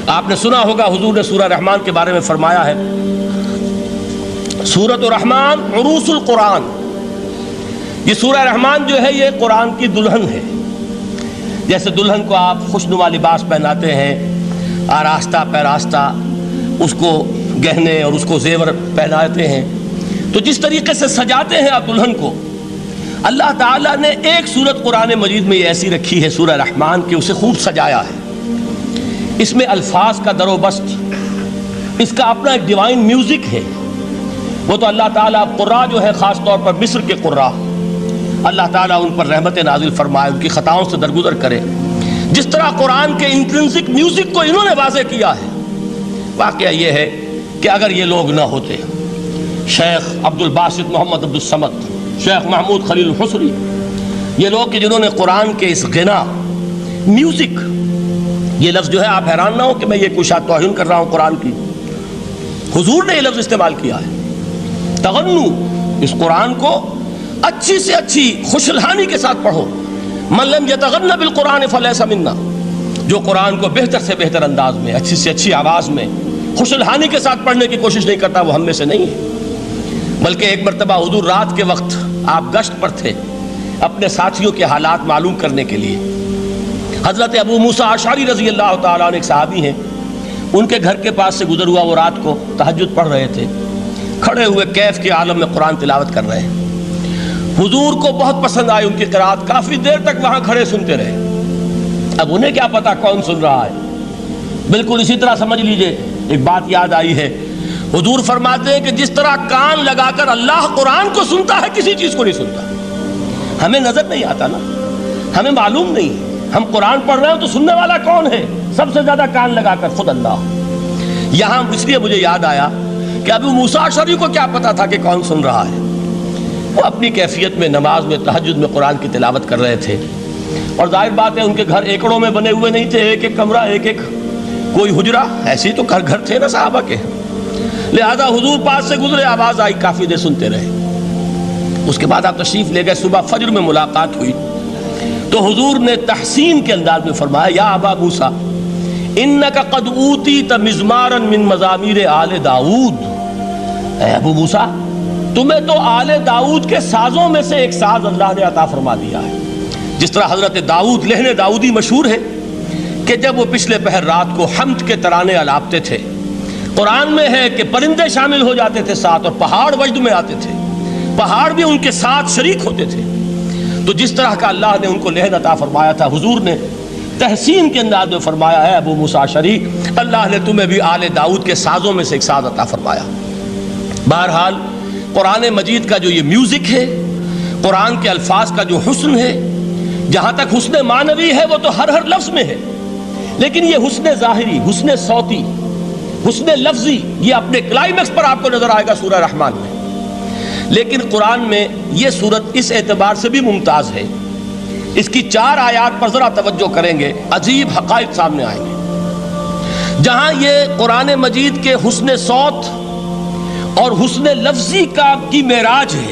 آپ نے سنا ہوگا حضور نے سورہ رحمان کے بارے میں فرمایا ہے، سورۃ الرحمان عروس القرآن، یہ سورہ رحمان جو ہے یہ قرآن کی دلہن ہے۔ جیسے دلہن کو آپ خوشنما لباس پہناتے ہیں، آراستہ پیراستہ اس کو گہنے اور اس کو زیور پہناتے ہیں، تو جس طریقے سے سجاتے ہیں آپ دلہن کو، اللہ تعالیٰ نے ایک سورت قرآن مجید میں یہ ایسی رکھی ہے سورہ رحمان کہ اسے خوب سجایا ہے۔ اس میں الفاظ کا در و بست، اس کا اپنا ایک ڈیوائن میوزک ہے۔ وہ تو اللہ تعالیٰ قراء جو ہے خاص طور پر مصر کے قراء، اللہ تعالیٰ ان پر رحمت نازل فرمائے، ان کی خطاؤں سے درگزر کرے۔ جس طرح قرآن کے انٹرنسک میوزک کو انہوں نے واضح کیا ہے، واقعہ یہ ہے کہ اگر یہ لوگ نہ ہوتے، شیخ عبد الباسط محمد عبد الصمد، شیخ محمود خلیل الحصری، یہ لوگ کہ جنہوں نے قرآن کے اس غنا میوزک، یہ لفظ جو ہے آپ حیران نہ ہو کہ میں یہ کوئی شاید توہین کر رہا ہوں قرآن کی، حضور نے یہ لفظ استعمال کیا ہے، تغنو، اس قرآن کو اچھی سے اچھی خوشلحانی کے ساتھ پڑھو۔ من لم یتغن بالقرآن فلیس منا، جو قرآن کو بہتر سے بہتر انداز میں، اچھی سے اچھی آواز میں، خوشلحانی کے ساتھ پڑھنے کی کوشش نہیں کرتا، وہ ہم میں سے نہیں ہے۔ بلکہ ایک مرتبہ حضور رات کے وقت آپ گشت پر تھے اپنے ساتھیوں کے حالات معلوم کرنے کے لیے۔ حضرت ابو موسیٰ اشعری رضی اللہ تعالیٰ عنہ ایک صحابی ہیں، ان کے گھر کے پاس سے گزر ہوا، وہ رات کو تہجد پڑھ رہے تھے، کھڑے ہوئے کیف کے عالم میں قرآن تلاوت کر رہے ہیں۔ حضور کو بہت پسند آئی ان کی قرات، کافی دیر تک وہاں کھڑے سنتے رہے۔ اب انہیں کیا پتا کون سن رہا ہے، بالکل اسی طرح سمجھ لیجئے ایک بات یاد آئی ہے، حضور فرماتے ہیں کہ جس طرح کان لگا کر اللہ قرآن کو سنتا ہے کسی چیز کو نہیں سنتا۔ ہمیں نظر نہیں آتا نا، ہمیں معلوم نہیں، ہم قرآن پڑھ رہے ہیں تو سننے والا کون ہے؟ سب سے زیادہ کان لگا کر خود اللہ۔ یہاں اس لیے مجھے یاد آیا کہ ابو موسیٰ اشعری کو کیا پتا تھا کہ کون سن رہا ہے، وہ اپنی کیفیت میں نماز میں تہجد میں قرآن کی تلاوت کر رہے تھے، اور ظاہر بات ہے ان کے گھر ایکڑوں میں بنے ہوئے نہیں تھے، ایک ایک کمرہ، ایک ایک کوئی حجرہ، ایسے ہی تو گھر تھے نا صحابہ کے، لہذا حضور پاس سے گزرے، آواز آئی، کافی دیر سنتے رہے۔ اس کے بعد آپ تشریف لے گئے، صبح فجر میں ملاقات ہوئی تو حضور نے تحسین کے انداز میں فرمایا، یا ابا موسیٰ انک قد اوتیت مزمارا من مزامیر آل داؤد، اے ابو موسیٰ تمہیں تو آل داؤد کے سازوں میں سے ایک ساز اللہ نے عطا فرما دیا ہے۔ جس طرح حضرت داؤد، لہن داؤدی مشہور ہے کہ جب وہ پچھلے پہر رات کو حمد کے ترانے الاپتے تھے، قرآن میں ہے کہ پرندے شامل ہو جاتے تھے ساتھ، اور پہاڑ وجد میں آتے تھے، پہاڑ بھی ان کے ساتھ شریک ہوتے تھے۔ تو جس طرح کا اللہ نے ان کو لہن عطا فرمایا تھا، حضور نے تحسین کے انداز میں فرمایا ہے ابو موسیٰ اشعری، اللہ نے تمہیں بھی آل داؤد کے سازوں میں سے ایک ساز عطا فرمایا۔ بہرحال قرآن مجید کا جو یہ میوزک ہے، قرآن کے الفاظ کا جو حسن ہے، جہاں تک حسن معنوی ہے وہ تو ہر لفظ میں ہے، لیکن یہ حسن ظاہری، حسن صوتی، حسن لفظی، یہ اپنے کلائمیکس پر آپ کو نظر آئے گا سورہ رحمان میں۔ لیکن قرآن میں یہ سورت اس اعتبار سے بھی ممتاز ہے، اس کی 4 آیات پر ذرا توجہ کریں گے، عجیب حقائق سامنے آئیں گے۔ جہاں یہ قرآن مجید کے حسن صوت اور حسن لفظی کی معراج ہے،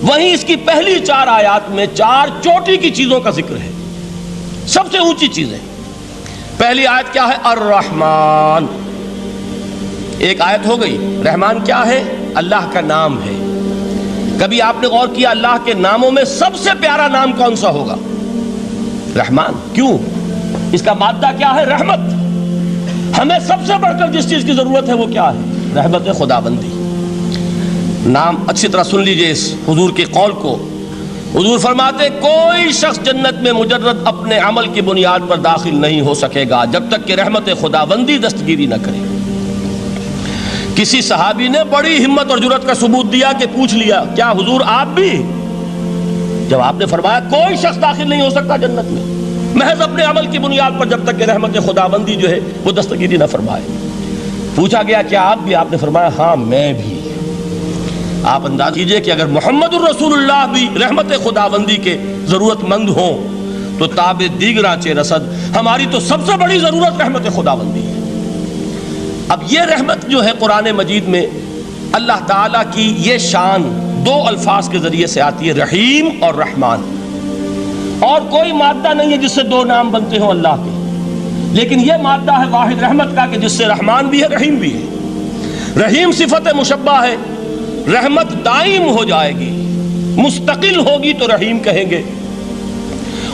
وہیں اس کی پہلی 4 آیات میں 4 چوٹی کی چیزوں کا ذکر ہے، سب سے اونچی چیزیں۔ پہلی آیت کیا ہے؟ الرحمن، ایک آیت ہو گئی۔ رحمان کیا ہے؟ اللہ کا نام ہے۔ کبھی آپ نے غور کیا اللہ کے ناموں میں سب سے پیارا نام کون سا ہوگا؟ رحمان۔ کیوں؟ اس کا مادہ کیا ہے؟ رحمت۔ ہمیں سب سے بڑھ کر جس چیز کی ضرورت ہے وہ کیا ہے؟ رحمت خداوندی۔ نام اچھی طرح سن لیجئے اس حضور کے قول کو۔ حضور فرماتے کوئی شخص جنت میں مجرد اپنے عمل کی بنیاد پر داخل نہیں ہو سکے گا جب تک کہ رحمت خداوندی دستگیری نہ کرے۔ کسی صحابی نے بڑی ہمت اور جرأت کا ثبوت دیا کہ پوچھ لیا، کیا حضور آپ بھی؟ جب آپ نے فرمایا کوئی شخص داخل نہیں ہو سکتا جنت میں محض اپنے عمل کی بنیاد پر جب تک کہ رحمت خداوندی جو ہے وہ دستگیری نہ فرمائے۔ پوچھا گیا کیا آپ بھی؟ آپ نے فرمایا ہاں میں بھی۔ آپ انداز کیجئے کہ اگر محمد الرسول اللہ بھی رحمت خداوندی کے ضرورت مند ہوں تو تاب دیگراں چہ رسد، ہماری تو سب سے بڑی ضرورت رحمت خداوندی ہے۔ اب یہ رحمت جو ہے قرآن مجید میں اللہ تعالیٰ کی یہ شان 2 الفاظ کے ذریعے سے آتی ہے، رحیم اور رحمان، اور کوئی مادہ نہیں ہے جس سے 2 نام بنتے ہوں اللہ کے، لیکن یہ مادہ ہے واحد رحمت کا کہ جس سے رحمان بھی ہے رحیم بھی ہے۔ رحیم صفت مشبہ ہے، رحمت دائم ہو جائے گی، مستقل ہوگی تو رحیم کہیں گے،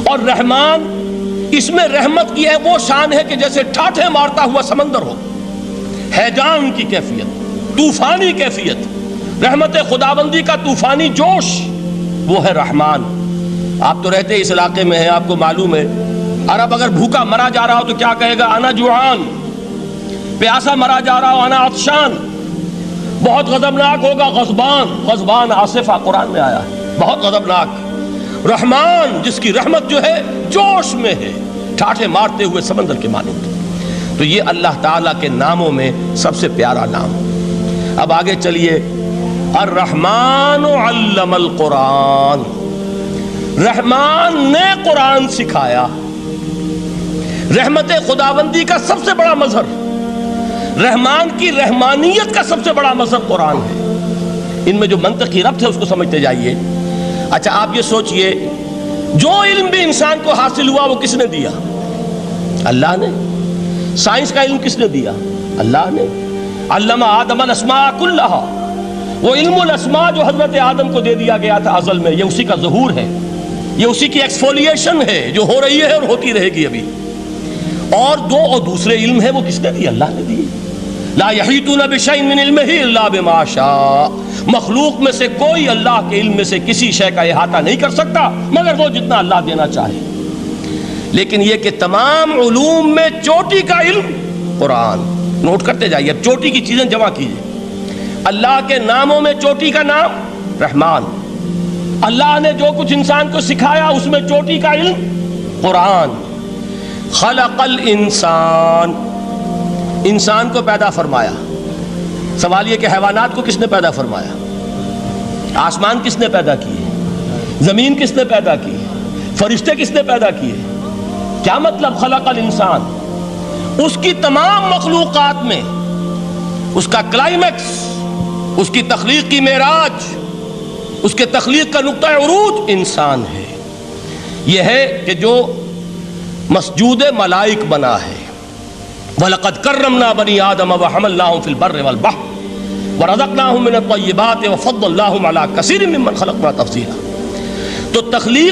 اور رحمان اس میں رحمت کی ہے وہ شان ہے کہ جیسے ٹھاٹھے مارتا ہوا سمندر ہو، ہیجان کی کیفیت، طوفانی کیفیت، رحمت خداوندی کا طوفانی جوش، وہ ہے رحمان۔ آپ تو رہتے اس علاقے میں ہیں، آپ کو معلوم ہے عرب اگر بھوکا مرا جا رہا ہو تو کیا کہے گا؟ انا جوعان۔ پیاسا مرا جا رہا ہو انا عطشان۔ بہت غضبناک ہوگا غضبان، غضبان آصفہ قرآن میں آیا ہے، بہت غضبناک۔ رحمان جس کی رحمت جو ہے جوش میں ہے، ٹھاٹھے مارتے ہوئے سمندر کے مانند۔ تو یہ اللہ تعالیٰ کے ناموں میں سب سے پیارا نام۔ اب آگے چلیے، الرحمن علم القرآن، رحمان نے قرآن سکھایا۔ رحمت خداوندی کا سب سے بڑا مظہر، رحمان کی رحمانیت کا سب سے بڑا مظہر قرآن ہے۔ ان میں جو منطقی ربط ہے اس کو سمجھتے جائیے۔ اچھا آپ یہ سوچئے، جو علم بھی انسان کو حاصل ہوا وہ کس نے دیا؟ اللہ نے۔ سائنس کا علم کس نے دیا؟ اللہ نے۔ علم آدم الاسماء کلہا، وہ علم الاسماء جو حضرت آدم کو دے دیا گیا تھا ازل میں، یہ اسی کا ظہور ہے، یہ اسی کی ایکسفولیشن ہے جو ہو رہی ہے اور ہوتی رہے گی ابھی۔ اور دوسرے علم ہے وہ کس نے دی؟ اللہ نے دی۔ لا یحیطون بشیء من علمہ الا بما شاء، مخلوق میں سے کوئی اللہ کے علم میں سے کسی شے کا احاطہ نہیں کر سکتا مگر وہ جتنا اللہ دینا چاہے۔ لیکن یہ کہ تمام علوم میں چوٹی کا علم قرآن۔ نوٹ کرتے جائیے، اب چوٹی کی چیزیں جمع کیجیے۔ اللہ کے ناموں میں چوٹی کا نام رحمان، اللہ نے جو کچھ انسان کو سکھایا اس میں چوٹی کا علم قرآن۔ خلق الانسان، انسان کو پیدا فرمایا۔ سوال یہ کہ حیوانات کو کس نے پیدا فرمایا؟ آسمان کس نے پیدا کیے؟ زمین کس نے پیدا کی؟ فرشتے کس نے پیدا کیے؟ کیا مطلب خلق الانسان؟ اس کی تمام مخلوقات میں اس کا کلائمیکس، اس کی تخلیق کی معراج، اس کے تخلیق کا نقطہ عروج انسان ہے۔ یہ ہے کہ جو مسجود ملائک بنا ہے۔ وَلَقَدْ كَرَّمْنَا بَنِي آدَمَ وَحَمَلْنَاهُمْ فِي الْبَرِّ وَالْبَحْرِ وَرَزَقْنَاهُمْ مِنَ الطَّيِّبَاتِ وَفَضَّلْنَاهُمْ عَلَى كَثِيرٍ مِّمَّنْ خَلَقْنَا تَفْضِيلًا۔ تو تخلیق